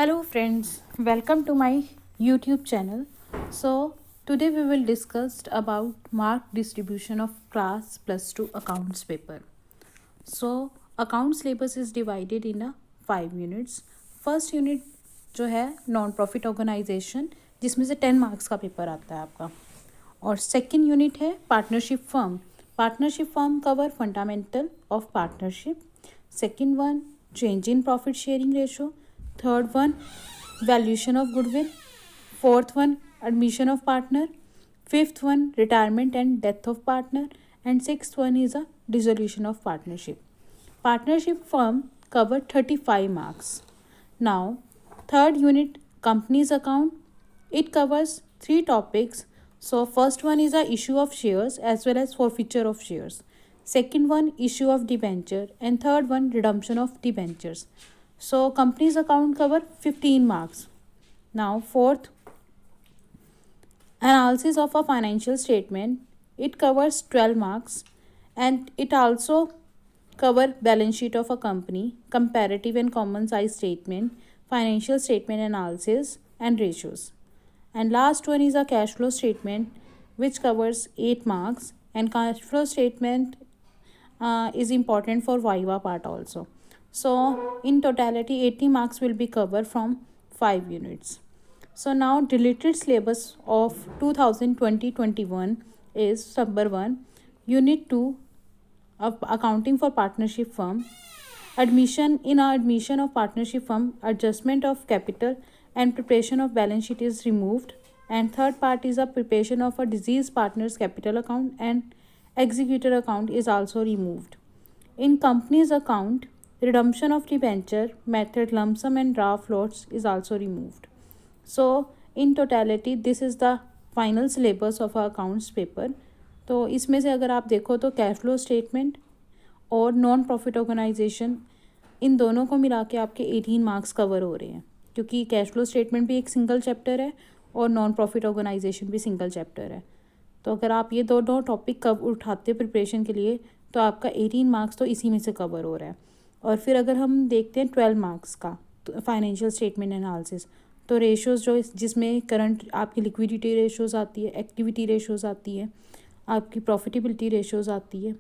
Hello friends, welcome to my YouTube channel. So today we will discuss about mark distribution of class plus 2 accounts paper. So accounts syllabus is divided in a 5 units. First unit जो है non profit organisation जिसमें से 10 marks का paper आता है आपका. और second unit है partnership firm. Partnership firm cover fundamental of partnership. Second one change in profit sharing ratio. Third one valuation of goodwill. Fourth one admission of partner. Fifth one retirement and death of partner. And sixth one is a dissolution of partnership. Partnership firm cover 35 marks. Now, third unit company's account. It covers 3 topics. So, first one is a issue of shares as well as forfeiture of shares. Second one issue of debenture and third one redemption of debentures. So, company's account cover 15 marks. Now, fourth analysis of a financial statement. It covers 12 marks and it also cover balance sheet of a company, comparative and common size statement, financial statement analysis and ratios. And last one is a cash flow statement which covers 8 marks, and cash flow statement is important for Viva part also. So in totality 80 marks will be covered from 5 units. So now deleted syllabus of 2020-21 is number 1 unit 2 of accounting for partnership firm. Admission of partnership firm, adjustment of capital and preparation of balance sheet is removed. And third part is a preparation of a deceased partner's capital account and executor account is also removed. In company's account, redemption of debenture method, lump sum and draft lots is also removed. So in totality this is the final syllabus of our accounts paper. तो इसमें से अगर आप देखो तो cash flow statement और non profit organisation इन दोनों को मिला के आपके 18 मार्क्स कवर हो रहे हैं, क्योंकि कैश फ्लो स्टेटमेंट भी एक सिंगल चैप्टर है और नॉन प्रॉफिट ऑर्गेनाइजेशन भी सिंगल चैप्टर है. तो अगर आप ये दो टॉपिक कब उठाते हो प्रिपरेशन के लिए तो आपका 18 मार्क्स तो इसी में से कवर हो रहा है. और फिर अगर हम देखते हैं 12 मार्क्स का फाइनेंशियल स्टेटमेंट एनालिसिस, तो रेशोज़ जो जिसमें करंट आपकी लिक्विडिटी रेशोज़ आती है, एक्टिविटी रेशोज़ आती है, आपकी प्रॉफिटेबिलिटी रेशोज़ आती है.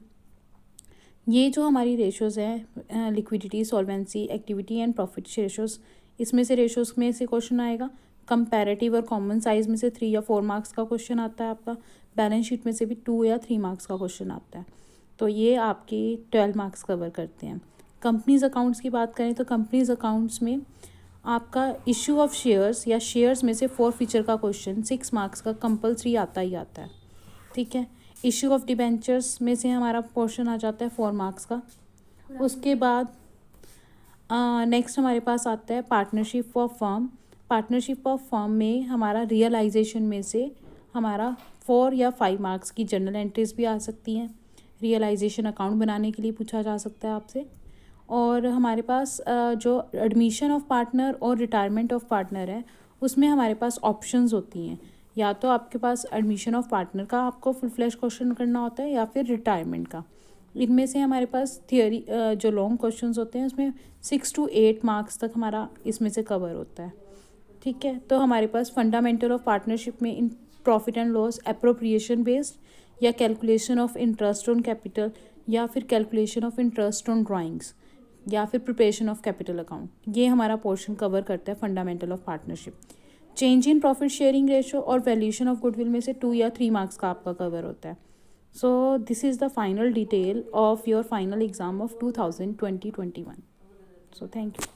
ये जो हमारी रेशोज़ हैं liquidity, solvency, activity and profit ratios, इसमें से रेशोज़ में से क्वेश्चन आएगा. कंपैरेटिव और कॉमन साइज़ में से 3 या 4 मार्क्स का क्वेश्चन आता है आपका. बैलेंस शीट में से भी 2 या 3 मार्क्स का क्वेश्चन आता है. तो ये आपकी 12 मार्क्स कवर करते हैं. कंपनीज़ अकाउंट्स की बात करें तो कंपनीज़ अकाउंट्स में आपका इशू ऑफ शेयर्स या शेयर्स में से फॉरफीचर का क्वेश्चन 6 मार्क्स का कंपल्सरी आता ही आता है. ठीक है. इशू ऑफ डिबेंचर्स में से हमारा पोर्शन आ जाता है 4 मार्क्स का. उसके बाद नेक्स्ट हमारे पास आता है partnership of firm. Partnership of firm में हमारा रियलाइजेशन में से हमारा 4 या 5 मार्क्स की जर्नल एंट्रीज भी आ सकती हैं. रियलाइजेशन अकाउंट बनाने के लिए पूछा जा सकता है आपसे. और हमारे पास जो एडमिशन ऑफ पार्टनर और रिटायरमेंट ऑफ पार्टनर है उसमें हमारे पास ऑप्शंस होती हैं. या तो आपके पास एडमिशन ऑफ पार्टनर का आपको फुल फ्लैश क्वेश्चन करना होता है या फिर रिटायरमेंट का. इनमें से हमारे पास थियोरी जो लॉन्ग क्वेश्चंस होते हैं उसमें 6 to 8 मार्क्स तक हमारा इसमें से कवर होता है. ठीक है. तो हमारे पास फंडामेंटल ऑफ पार्टनरशिप में in profit and loss, appropriation based या calculation of interest on capital या फिर calculation of interest on drawings या फिर प्रिपरेशन ऑफ कैपिटल अकाउंट, ये हमारा पोर्शन कवर करता है fundamental of partnership. Change in profit sharing ratio और वैल्यूएशन ऑफ गुडविल में से 2 या 3 मार्क्स का आपका कवर होता है. So this is the final detail of your final exam of 2020-21. So thank you.